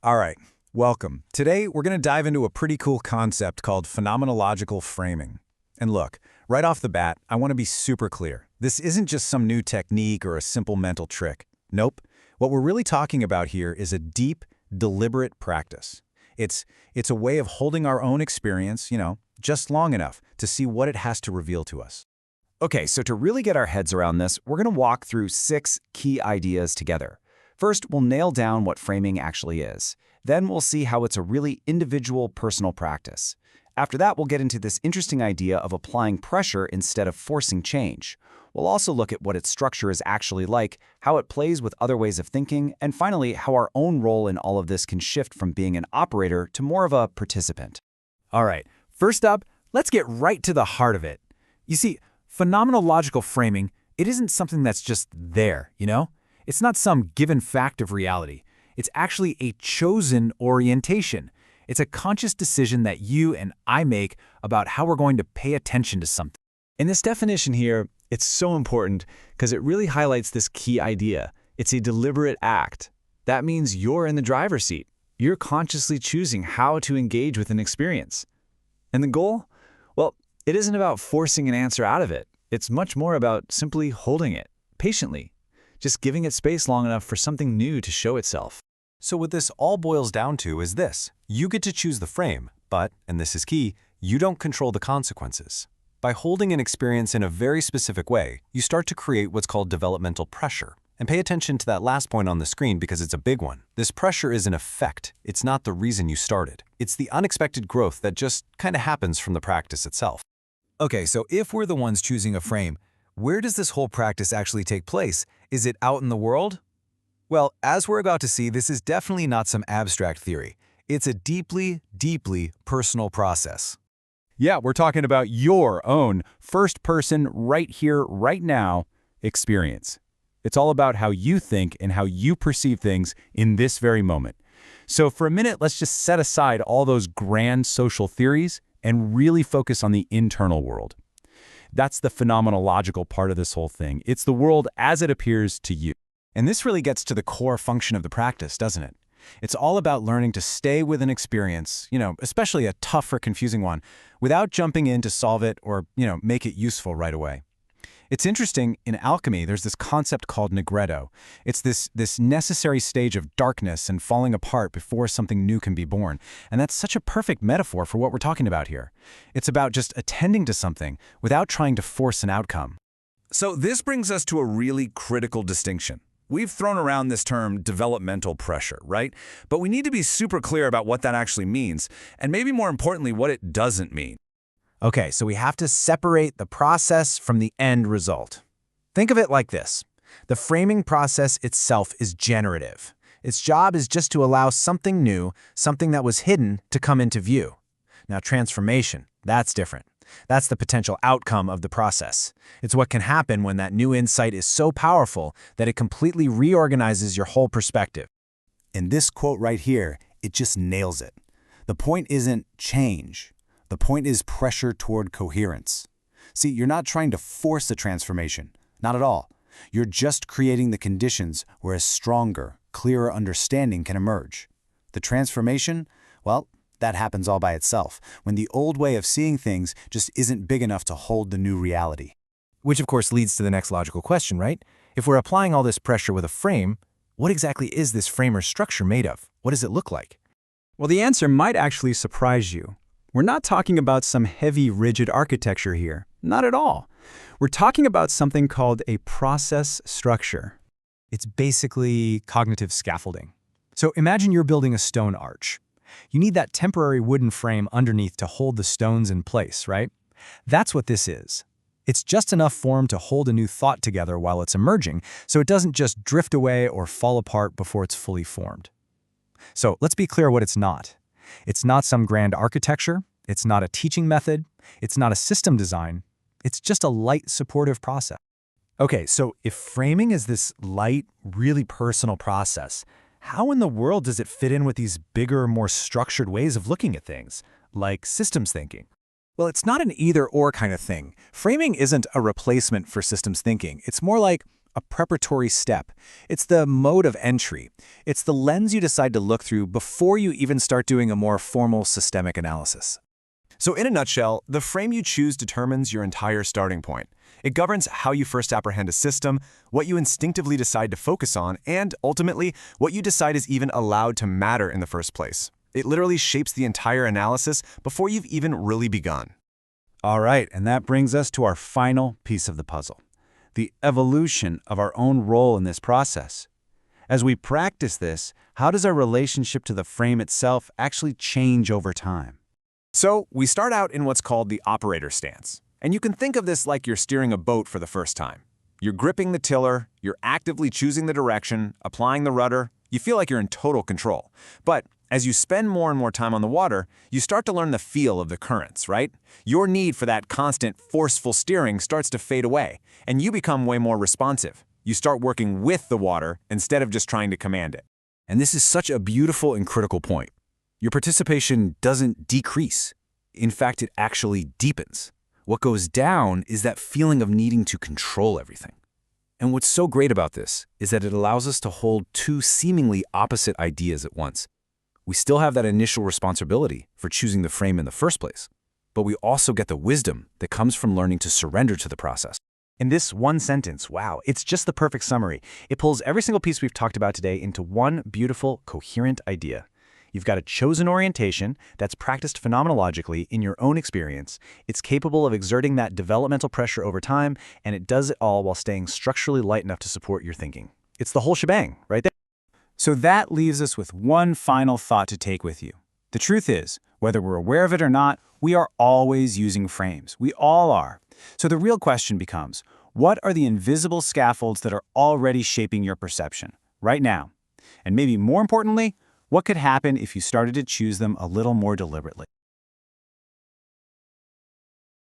All right, welcome. Today, we're going to dive into a pretty cool concept called phenomenological framing. And look, right off the bat, I want to be super clear. This isn't just some new technique or a simple mental trick. Nope. What we're really talking about here is a deep, deliberate practice. It's a way of holding our own experience, just long enough to see what it has to reveal to us. Okay, so to really get our heads around this, we're going to walk through 6 key ideas together. First, we'll nail down what framing actually is. Then we'll see how it's a really individual, personal practice. After that, we'll get into this interesting idea of applying pressure instead of forcing change. We'll also look at what its structure is actually like, how it plays with other ways of thinking, and finally, how our own role in all of this can shift from being an operator to more of a participant. All right, first up, let's get right to the heart of it. You see, phenomenological framing, it isn't something that's just there, It's not some given fact of reality. It's actually a chosen orientation. It's a conscious decision that you and I make about how we're going to pay attention to something. In this definition here, it's so important because it really highlights this key idea. It's a deliberate act. That means you're in the driver's seat. You're consciously choosing how to engage with an experience. And the goal? Well, it isn't about forcing an answer out of it. It's much more about simply holding it, patiently, just giving it space long enough for something new to show itself. So what this all boils down to is this. You get to choose the frame, but, and this is key, you don't control the consequences. By holding an experience in a very specific way, you start to create what's called developmental pressure. And pay attention to that last point on the screen because it's a big one. This pressure is an effect. It's not the reason you started. It's the unexpected growth that just kind of happens from the practice itself. Okay, so if we're the ones choosing a frame, where does this whole practice actually take place? Is it out in the world? Well, as we're about to see, this is definitely not some abstract theory. It's a deeply, deeply personal process. Yeah, we're talking about your own first-person, right here, right now experience. It's all about how you think and how you perceive things in this very moment. So for a minute, let's just set aside all those grand social theories and really focus on the internal world. That's the phenomenological part of this whole thing. It's the world as it appears to you. And this really gets to the core function of the practice, doesn't it? It's all about learning to stay with an experience, especially a tough or confusing one, without jumping in to solve it or, make it useful right away. It's interesting, in alchemy, there's this concept called nigredo. It's this necessary stage of darkness and falling apart before something new can be born. And that's such a perfect metaphor for what we're talking about here. It's about just attending to something without trying to force an outcome. So this brings us to a really critical distinction. We've thrown around this term developmental pressure, right? But we need to be super clear about what that actually means, and maybe more importantly, what it doesn't mean. Okay, so we have to separate the process from the end result. Think of it like this. The framing process itself is generative. Its job is just to allow something new, something that was hidden, to come into view. Now, transformation, that's different. That's the potential outcome of the process. It's what can happen when that new insight is so powerful that it completely reorganizes your whole perspective. In this quote right here, it just nails it. The point isn't change. The point is pressure toward coherence. See, you're not trying to force a transformation. Not at all. You're just creating the conditions where a stronger, clearer understanding can emerge. The transformation, well, that happens all by itself, when the old way of seeing things just isn't big enough to hold the new reality. Which of course leads to the next logical question, right? If we're applying all this pressure with a frame, what exactly is this frame or structure made of? What does it look like? Well, the answer might actually surprise you. We're not talking about some heavy, rigid architecture here. Not at all. We're talking about something called a process structure. It's basically cognitive scaffolding. So imagine you're building a stone arch. You need that temporary wooden frame underneath to hold the stones in place, right? That's what this is. It's just enough form to hold a new thought together while it's emerging, so it doesn't just drift away or fall apart before it's fully formed. So let's be clear what it's not. It's not some grand architecture. It's not a teaching method. It's not a system design. It's just a light, supportive process. Okay, so if framing is this light, really personal process, how in the world does it fit in with these bigger, more structured ways of looking at things, like systems thinking? Well, it's not an either-or kind of thing. Framing isn't a replacement for systems thinking. It's more like a preparatory step. It's the mode of entry. It's the lens you decide to look through before you even start doing a more formal systemic analysis. So in a nutshell, the frame you choose determines your entire starting point. It governs how you first apprehend a system, what you instinctively decide to focus on, and ultimately, what you decide is even allowed to matter in the first place. It literally shapes the entire analysis before you've even really begun. All right, and that brings us to our final piece of the puzzle, the evolution of our own role in this process. As we practice this, how does our relationship to the frame itself actually change over time? So we start out in what's called the operator stance. And you can think of this like you're steering a boat for the first time. You're gripping the tiller, you're actively choosing the direction, applying the rudder. You feel like you're in total control. But as you spend more and more time on the water, you start to learn the feel of the currents, right? Your need for that constant, forceful steering starts to fade away, and you become way more responsive. You start working with the water instead of just trying to command it. And this is such a beautiful and critical point. Your participation doesn't decrease. In fact, it actually deepens. What goes down is that feeling of needing to control everything. And what's so great about this is that it allows us to hold two seemingly opposite ideas at once. We still have that initial responsibility for choosing the frame in the first place, but we also get the wisdom that comes from learning to surrender to the process. In this one sentence, wow, it's just the perfect summary. It pulls every single piece we've talked about today into one beautiful, coherent idea. You've got a chosen orientation that's practiced phenomenologically in your own experience. It's capable of exerting that developmental pressure over time, and it does it all while staying structurally light enough to support your thinking. It's the whole shebang, right there. So that leaves us with one final thought to take with you. The truth is, whether we're aware of it or not, we are always using frames. We all are. So the real question becomes, what are the invisible scaffolds that are already shaping your perception right now? And maybe more importantly, what could happen if you started to choose them a little more deliberately?